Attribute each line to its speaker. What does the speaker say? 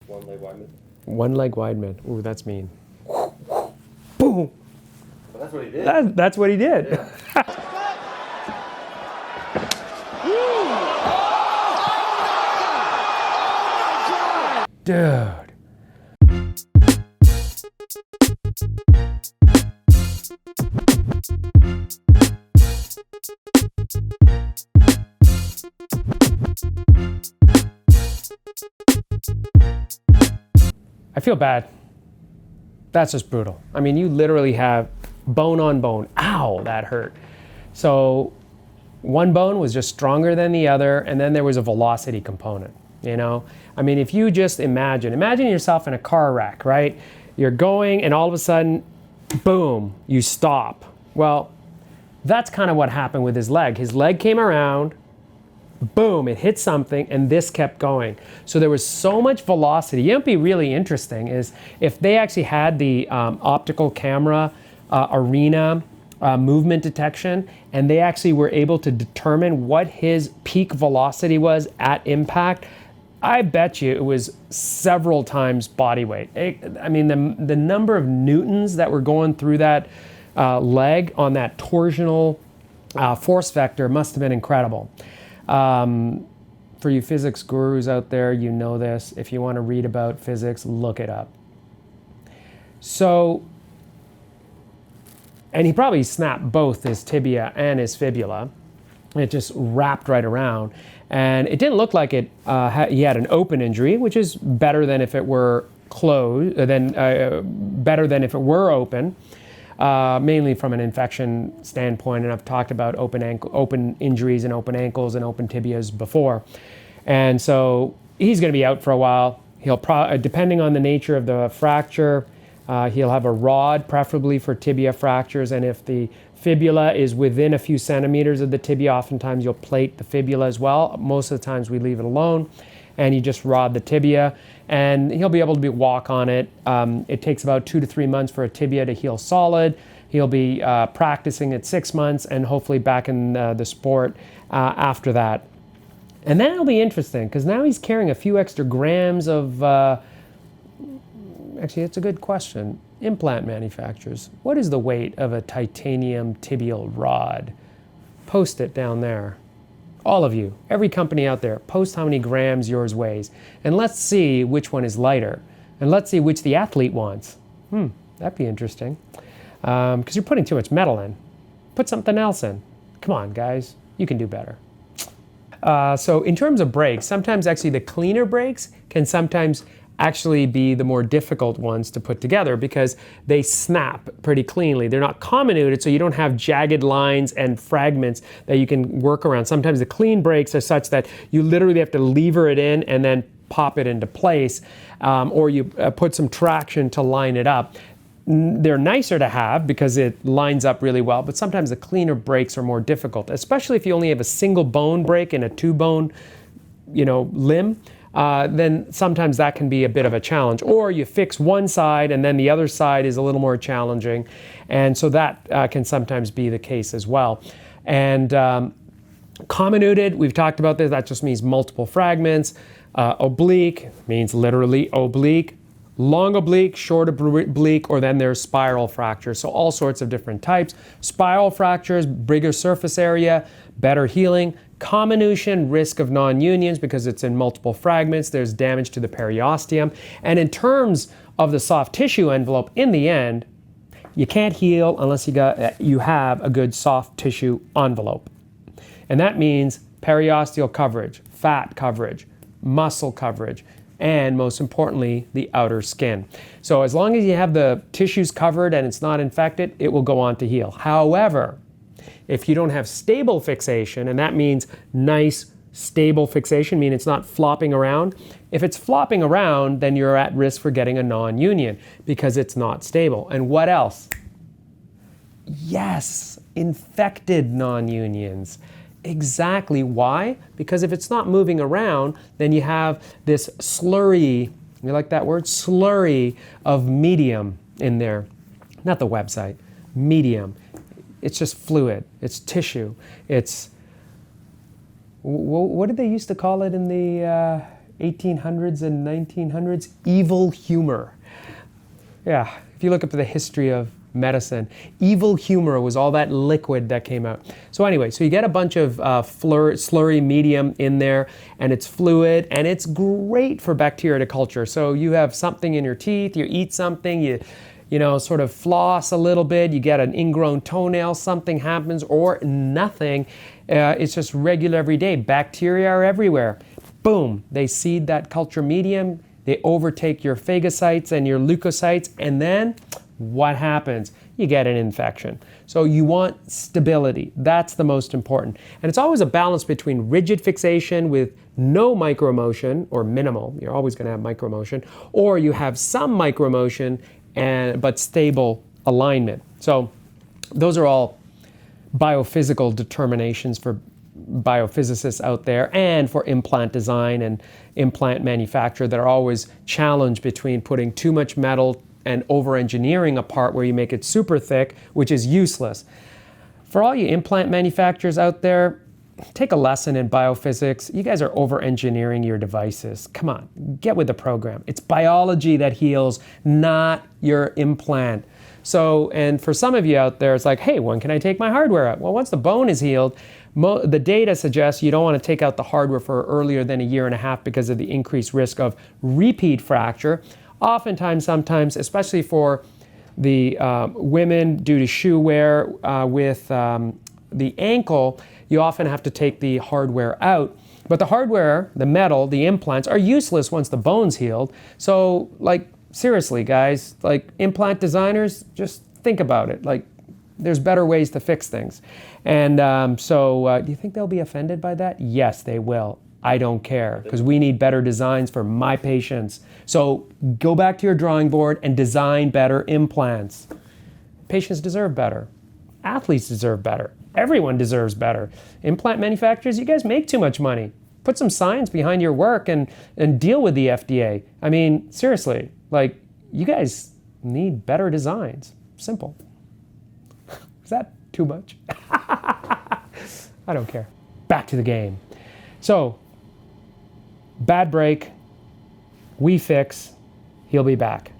Speaker 1: One-leg Weidman.
Speaker 2: One-leg Weidman. Ooh, that's mean. Boom.
Speaker 1: Well, that's what he did.
Speaker 2: That's what he did.
Speaker 1: Yeah.
Speaker 2: Dude. I feel bad. That's just brutal. I mean, you literally have bone on bone. Ow, that hurt. So one bone was just stronger than the other, and then there was a velocity component, you know? I mean, if you just imagine yourself in a car wreck, right? You're going and all of a sudden, boom, you stop. Well, that's kind of what happened with his leg. His leg came around, boom, it hit something, and this kept going. So there was so much velocity. You know, what'd be really interesting is if they actually had the optical camera arena movement detection, and they actually were able to determine what his peak velocity was at impact, I bet you it was several times body weight. I mean, the number of newtons that were going through that leg on that torsional force vector must have been incredible. For you physics gurus out there, you know this. If you want to read about physics, look it up. So, and he probably snapped both his tibia and his fibula. It just wrapped right around. And it didn't look like it. He had an open injury, which is better than if it were closed, better than if it were open. Mainly from an infection standpoint, and I've talked about open injuries and open ankles and open tibias before. And so he's going to be out for a while. He'll depending on the nature of the fracture, he'll have a rod, preferably for tibia fractures, and if the fibula is within a few centimeters of the tibia, oftentimes you'll plate the fibula as well. Most of the times we leave it alone, and you just rod the tibia, and he'll be able to walk on it. It takes about 2 to 3 months for a tibia to heal solid. He'll be practicing at 6 months and hopefully back in the sport after that. And then it'll be interesting because now he's carrying a few extra grams of, actually it's a good question, implant manufacturers. What is the weight of a titanium tibial rod? Post it down there. All of you, every company out there, post how many grams yours weighs. And let's see which one is lighter. And let's see which the athlete wants. That'd be interesting. Because you're putting too much metal in. Put something else in. Come on, guys. You can do better. So in terms of brakes, sometimes actually the cleaner brakes can sometimes actually be the more difficult ones to put together because they snap pretty cleanly. They're not comminuted, so you don't have jagged lines and fragments that you can work around. Sometimes the clean brakes are such that you literally have to lever it in and then pop it into place, or you put some traction to line it up. They're nicer to have because it lines up really well, but sometimes the cleaner brakes are more difficult, especially if you only have a single bone brake and a 2-bone, limb. Then sometimes that can be a bit of a challenge. Or you fix one side and then the other side is a little more challenging. And so that can sometimes be the case as well. And comminuted, we've talked about this, that just means multiple fragments. Oblique means literally oblique. Long oblique, short oblique, or then there's spiral fractures. So all sorts of different types. Spiral fractures, bigger surface area, better healing. Comminution, risk of non-unions because it's in multiple fragments. There's damage to the periosteum. And in terms of the soft tissue envelope, in the end, you can't heal unless you have a good soft tissue envelope. And that means periosteal coverage, fat coverage, muscle coverage, and most importantly, the outer skin. So as long as you have the tissues covered and it's not infected, it will go on to heal. However, if you don't have stable fixation, and that means nice, stable fixation, meaning it's not flopping around. If it's flopping around, then you're at risk for getting a non-union because it's not stable. And what else? Yes, infected non-unions. Exactly. Why? Because if it's not moving around, then you have this slurry, you like that word? Slurry of medium in there. Not the website, medium. It's just fluid, it's tissue, it's, what did they used to call it in 1800s and 1900s, evil humor. Yeah, if you look up the history of medicine, evil humor was all that liquid that came out. So anyway, so you get a bunch of slurry medium in there, and it's fluid, and it's great for bacteria to culture. So you have something in your teeth, you eat something, you know, sort of floss a little bit, you get an ingrown toenail, something happens, or nothing. It's just regular every day. Bacteria are everywhere. Boom, they seed that culture medium, they overtake your phagocytes and your leukocytes, and then what happens? You get an infection. So you want stability. That's the most important. And it's always a balance between rigid fixation with no micromotion, or minimal, you're always going to have micromotion, or you have some micromotion but stable alignment. So those are all biophysical determinations for biophysicists out there, and for implant design and implant manufacture, that are always challenged between putting too much metal and over-engineering a part where you make it super thick, which is useless. For all you implant manufacturers out there, take a lesson in biophysics. You guys are over-engineering your devices. Come on, get with the program. It's biology that heals, not your implant. So, and for some of you out there, it's like, hey, when can I take my hardware out? Well, once the bone is healed, the data suggests you don't want to take out the hardware for earlier than a year and a half because of the increased risk of repeat fracture. Oftentimes, sometimes, especially for the women due to shoe wear with the ankle, you often have to take the hardware out. But the hardware, the metal, the implants are useless once the bone's healed. So, like, seriously, guys, like, implant designers, just think about it. Like, there's better ways to fix things. And do you think they'll be offended by that? Yes, they will. I don't care, because we need better designs for my patients. So go back to your drawing board and design better implants. Patients deserve better. Athletes deserve better. Everyone deserves better. Implant manufacturers, you guys make too much money. Put some science behind your work and deal with the FDA. I mean, seriously, like, you guys need better designs. Simple. Is that too much? I don't care. Back to the game. So, bad break, we fix, he'll be back.